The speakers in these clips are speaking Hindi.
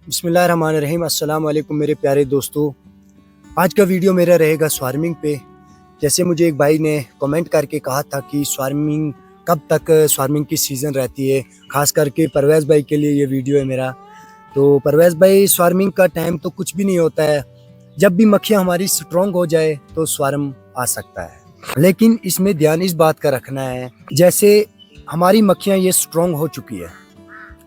बिस्मिल्लाहिर्रहमानिर्रहीम। अस्सलाम वालेकुम मेरे प्यारे दोस्तों। आज का वीडियो मेरा रहेगा स्वार्मिंग पे। जैसे मुझे एक भाई ने कमेंट करके कहा था कि स्वार्मिंग कब तक स्वार्मिंग की सीज़न रहती है, ख़ास करके परवेज़ भाई के लिए ये वीडियो है मेरा। तो परवेज़ भाई, स्वार्मिंग का टाइम तो कुछ भी नहीं होता है। जब भी मक्खियाँ हमारी स्ट्रॉन्ग हो जाए तो स्वार्म आ सकता है, लेकिन इसमें ध्यान इस बात का रखना है, जैसे हमारी मक्खियाँ ये स्ट्रॉन्ग हो चुकी है,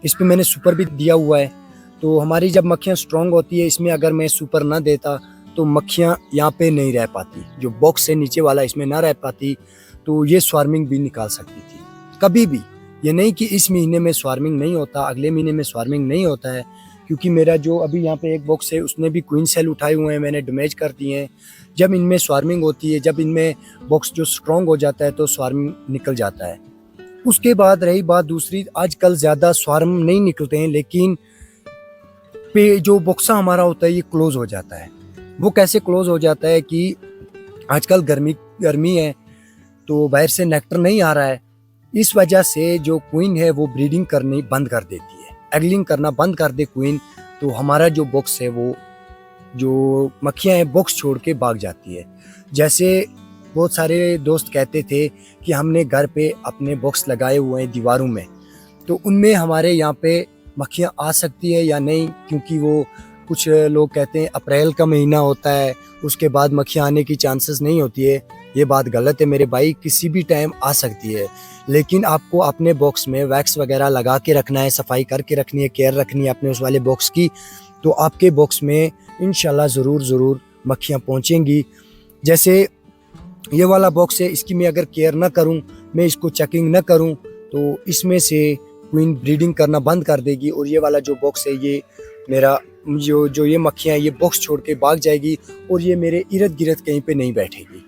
इस पे मैंने सुपर भी दिया हुआ है। तो हमारी जब मक्खियाँ स्ट्रॉन्ग होती है, इसमें अगर मैं सुपर ना देता तो मक्खियाँ यहाँ पे नहीं रह पाती, जो बॉक्स से नीचे वाला इसमें ना रह पाती, तो ये स्वार्मिंग भी निकाल सकती थी कभी भी। ये नहीं कि इस महीने में स्वार्मिंग नहीं होता, अगले महीने में स्वार्मिंग नहीं होता है, क्योंकि मेरा जो अभी यहाँ पे एक बॉक्स है उसने भी क्वीन सेल उठाए हुए हैं, मैंने डैमेज कर दिए हैं। जब इनमें स्वार्मिंग होती है, जब इनमें बॉक्स जो स्ट्रॉन्ग हो जाता है तो स्वार्मिंग निकल जाता है। उसके बाद रही बात दूसरी, आजकल ज़्यादा स्वार्म नहीं निकलते हैं, लेकिन पे जो बॉक्सा हमारा होता है ये क्लोज हो जाता है। वो कैसे क्लोज हो जाता है कि आजकल गर्मी है तो बाहर से नेक्टर नहीं आ रहा है, इस वजह से जो क्वीन है वो ब्रीडिंग करनी बंद कर देती है। एगलिंग करना बंद कर दे क्वीन, तो हमारा जो बॉक्स है वो, जो मक्खियाँ हैं, बॉक्स छोड़ के भाग जाती है। जैसे बहुत सारे दोस्त कहते थे कि हमने घर पे अपने बॉक्स लगाए हुए हैं दीवारों में, तो उनमें हमारे यहाँ पे मक्खियाँ आ सकती है या नहीं, क्योंकि वो कुछ लोग कहते हैं अप्रैल का महीना होता है, उसके बाद मक्खियाँ आने की चांसेस नहीं होती है। ये बात गलत है मेरे भाई, किसी भी टाइम आ सकती है, लेकिन आपको अपने बॉक्स में वैक्स वगैरह लगा के रखना है, सफाई करके रखनी है, केयर रखनी है अपने उस वाले बॉक्स की, तो आपके बॉक्स में इंशाल्लाह ज़रूर मक्खियाँ पहुँचेंगी। जैसे ये वाला बॉक्स है, इसकी मैं अगर केयर ना करूं, मैं इसको चेकिंग ना करूं, तो इसमें से क्वीन ब्रीडिंग करना बंद कर देगी, और ये वाला जो बॉक्स है ये मेरा जो ये मक्खियाँ ये बॉक्स छोड़ के भाग जाएगी, और ये मेरे इर्द गिर्द कहीं पे नहीं बैठेगी।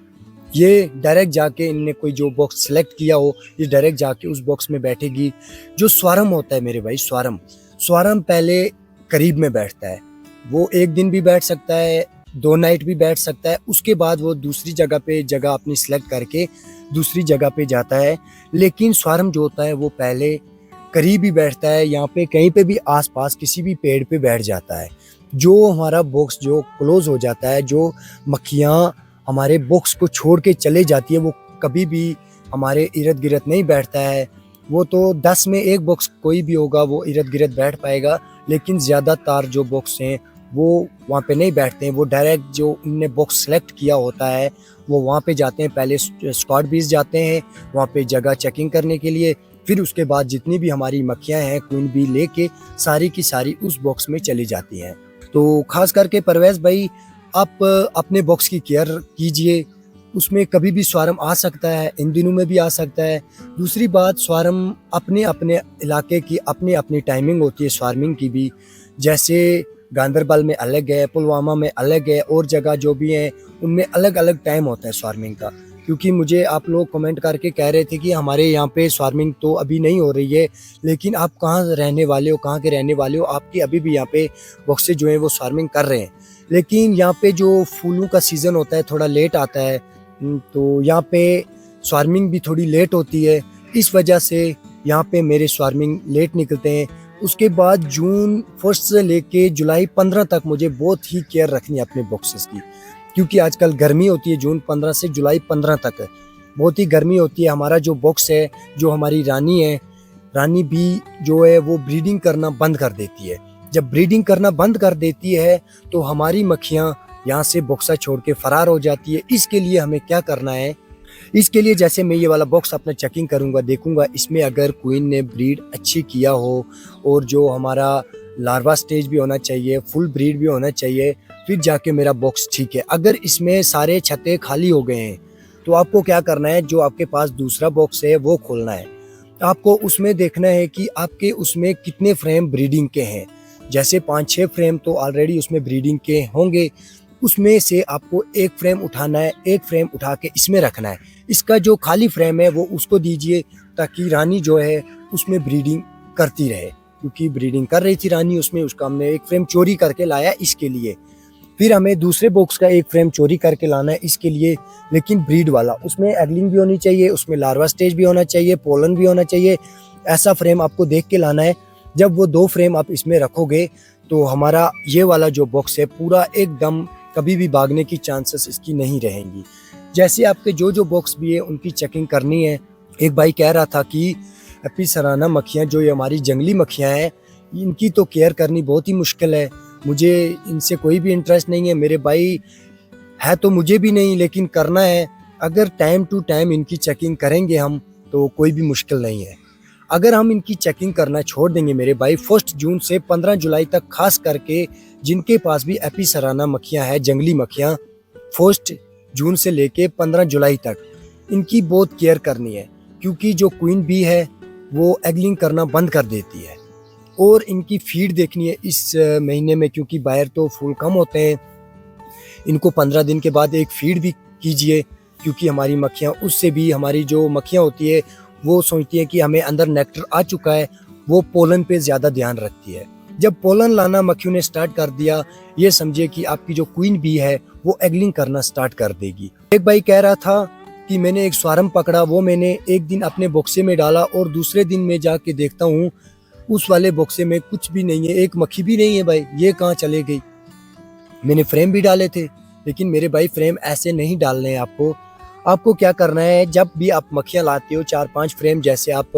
ये डायरेक्ट जाके इनने कोई जो बॉक्स सेलेक्ट किया हो, ये डायरेक्ट जाके उस बॉक्स में बैठेगी। जो स्वार्म होता है मेरे भाई, स्वार्म पहले करीब में बैठता है, वो एक दिन भी बैठ सकता है, 2 नाइट भी बैठ सकता है, उसके बाद वो दूसरी जगह अपनी सिलेक्ट करके दूसरी जगह पे जाता है। लेकिन स्वार्म जो होता है वो पहले करीब ही बैठता है, यहाँ पे कहीं पे भी आसपास किसी भी पेड़ पे बैठ जाता है। जो हमारा बॉक्स जो क्लोज हो जाता है, जो मक्खियाँ हमारे बॉक्स को छोड़ के चले जाती है, वो कभी भी हमारे इर्द गिर्द नहीं बैठता है। वो तो 10 में 1 बॉक्स कोई भी होगा वो इर्द गिर्द बैठ पाएगा, लेकिन ज़्यादातर जो बॉक्स हैं वो वहाँ पे नहीं बैठते हैं। वो डायरेक्ट जो उनने बॉक्स सेलेक्ट किया होता है वो वहाँ पे जाते हैं, पहले स्क्वाड बेस जाते हैं वहाँ पे जगह चेकिंग करने के लिए, फिर उसके बाद जितनी भी हमारी मक्खियाँ हैं क्वीन बी लेके सारी की सारी उस बॉक्स में चली जाती हैं। तो खास करके परवेज़ भाई, आप अपने बॉक्स की केयर कीजिए, उसमें कभी भी स्वार्म आ सकता है, इन दिनों में भी आ सकता है। दूसरी बात, स्वार्म अपने अपने इलाके की अपनी अपनी टाइमिंग होती है स्वार्मिंग की भी। जैसे गांदरबल में अलग है, पुलवामा में अलग है, और जगह जो भी हैं उनमें अलग अलग टाइम होता है स्वार्मिंग का। क्योंकि मुझे आप लोग कमेंट करके कह रहे थे कि हमारे यहाँ पे स्वार्मिंग तो अभी नहीं हो रही है, लेकिन आप कहाँ रहने वाले हो, कहाँ के रहने वाले हो, आपकी अभी भी यहाँ पे बॉक्सेस जो हैं वो स्वार्मिंग कर रहे हैं। लेकिन यहाँ पे जो फूलों का सीज़न होता है थोड़ा लेट आता है, तो यहाँ पे स्वार्मिंग भी थोड़ी लेट होती है, इस वजह से यहाँ पे मेरे स्वार्मिंग लेट निकलते हैं। उसके बाद जून 1 से लेके जुलाई 15 तक मुझे बहुत ही केयर रखनी है अपने बॉक्सेस की, क्योंकि आजकल गर्मी होती है। जून 15 से जुलाई 15 तक बहुत ही गर्मी होती है। हमारा जो बॉक्स है, जो हमारी रानी है, रानी भी जो है वो ब्रीडिंग करना बंद कर देती है। जब ब्रीडिंग करना बंद कर देती है तो हमारी मक्खियाँ यहाँ से बॉक्सा छोड़ के फरार हो जाती है। इसके लिए हमें क्या करना है, इसके लिए जैसे मैं ये वाला बॉक्स अपना चेकिंग करूँगा, देखूँगा इसमें अगर क्वीन ने ब्रीड अच्छी किया हो, और जो हमारा लार्वा स्टेज भी होना चाहिए, फुल ब्रीड भी होना चाहिए, फिर जाके मेरा बॉक्स ठीक है। अगर इसमें सारे छत्ते खाली हो गए हैं तो आपको क्या करना है, जो आपके पास दूसरा बॉक्स है वो खोलना है। आपको उसमें देखना है कि आपके उसमें कितने फ्रेम ब्रीडिंग के हैं। जैसे 5-6 फ्रेम तो ऑलरेडी उसमें ब्रीडिंग के होंगे, उसमें से आपको 1 फ्रेम उठाना है, 1 फ्रेम उठा के इसमें रखना है। इसका जो खाली फ्रेम है वो उसको दीजिए, ताकि रानी जो है उसमें ब्रीडिंग करती रहे, क्योंकि ब्रीडिंग कर रही थी रानी उसमें, उसका हमने 1 फ्रेम चोरी करके लाया इसके लिए। फिर हमें दूसरे बॉक्स का 1 फ्रेम चोरी करके लाना है इसके लिए, लेकिन ब्रीड वाला, उसमें एगलिंग भी होनी चाहिए, उसमें लार्वा स्टेज भी होना चाहिए, पोलन भी होना चाहिए। ऐसा फ्रेम आपको देख के लाना है। जब वो 2 फ्रेम आप इसमें रखोगे तो हमारा ये वाला जो बॉक्स है पूरा एकदम कभी भी भागने की चांसेस इसकी नहीं रहेंगी। जैसे आपके जो जो बॉक्स भी है उनकी चेकिंग करनी है। एक भाई कह रहा था कि एपिसराना मक्खियाँ जो ये हमारी जंगली मक्खियाँ हैं इनकी तो केयर करनी बहुत ही मुश्किल है। मुझे इनसे कोई भी इंटरेस्ट नहीं है, मेरे भाई है तो मुझे भी नहीं, लेकिन करना है। अगर टाइम टू टाइम इनकी चेकिंग करेंगे हम तो कोई भी मुश्किल नहीं है। अगर हम इनकी चेकिंग करना छोड़ देंगे मेरे भाई 1 जून से 15 जुलाई तक, खास करके जिनके पास भी एपिसराना मक्खियाँ हैं जंगली मक्खियाँ, 1 जून से लेके 15 जुलाई तक इनकी बहुत केयर करनी है। क्योंकि जो क्वीन बी है वो एगलिंग करना बंद कर देती है। और इनकी फीड देखनी है इस महीने में, क्योंकि बाहर तो फूल कम होते हैं। इनको 15 दिन के बाद एक फीड भी कीजिए, क्योंकि हमारी मक्खियाँ उससे भी, हमारी जो मक्खियाँ होती है वो सोचती हैं कि हमें अंदर नेक्टर आ चुका है, वो पोलन पे ज़्यादा ध्यान रखती है। जब पोलन लाना मक्खियों ने स्टार्ट कर दिया, ये समझिए कि आपकी जो क्वीन बी है वो एगलिंग करना स्टार्ट कर देगी। एक भाई कह रहा था कि मैंने एक स्वार्म पकड़ा, वो मैंने एक दिन अपने बॉक्से में डाला और दूसरे दिन में जाके देखता हूँ उस वाले बॉक्से में कुछ भी नहीं है, एक मक्खी भी नहीं है। भाई ये कहाँ चले गई? मैंने फ्रेम भी डाले थे, लेकिन मेरे भाई फ्रेम ऐसे नहीं डालने हैं आपको। आपको क्या करना है, जब भी आप मक्खियाँ लाते हो 4-5 फ्रेम, जैसे आप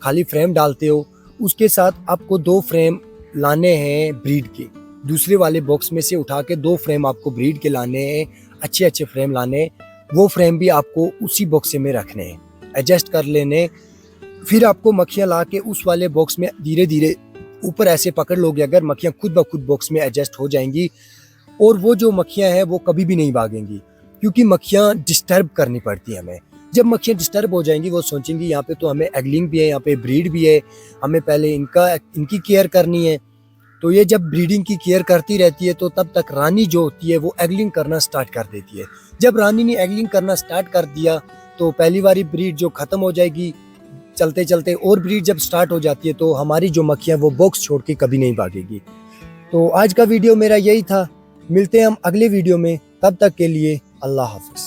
खाली फ्रेम डालते हो, उसके साथ आपको 2 फ्रेम लाने हैं ब्रीड के। दूसरे वाले बॉक्स में से उठा के 2 फ्रेम आपको ब्रीड के लाने हैं, अच्छे अच्छे फ्रेम लाने हैं। वो फ्रेम भी आपको उसी बॉक्से में रखने हैं, एडजस्ट कर लेने। फिर आपको मक्खियाँ ला के उस वाले बॉक्स में धीरे धीरे ऊपर ऐसे पकड़ लोगे, अगर मक्खियाँ खुद ब खुद बॉक्स में एडजस्ट हो जाएंगी। और वो जो मक्खियाँ हैं वो कभी भी नहीं भागेंगी, क्योंकि मक्खियाँ डिस्टर्ब करनी पड़ती है हमें। जब मक्खियाँ डिस्टर्ब हो जाएंगी वो सोचेंगी यहाँ पे तो हमें एगलिंग भी है, यहाँ पे ब्रीड भी है, हमें पहले इनकी केयर करनी है। तो ये जब ब्रीडिंग की केयर करती रहती है तो तब तक रानी जो होती है वो एगलिंग करना स्टार्ट कर देती है। जब रानी ने एगलिंग करना स्टार्ट कर दिया तो पहली वाली ब्रीड जो खत्म हो जाएगी, चलते चलते और ब्रीड जब स्टार्ट हो जाती है तो हमारी जो मक्खियाँ वो बॉक्स छोड़ के कभी नहीं भागेगी। तो आज का वीडियो मेरा यही था। मिलते हैं हम अगले वीडियो में, तब तक के लिए अल्लाह हाफिज।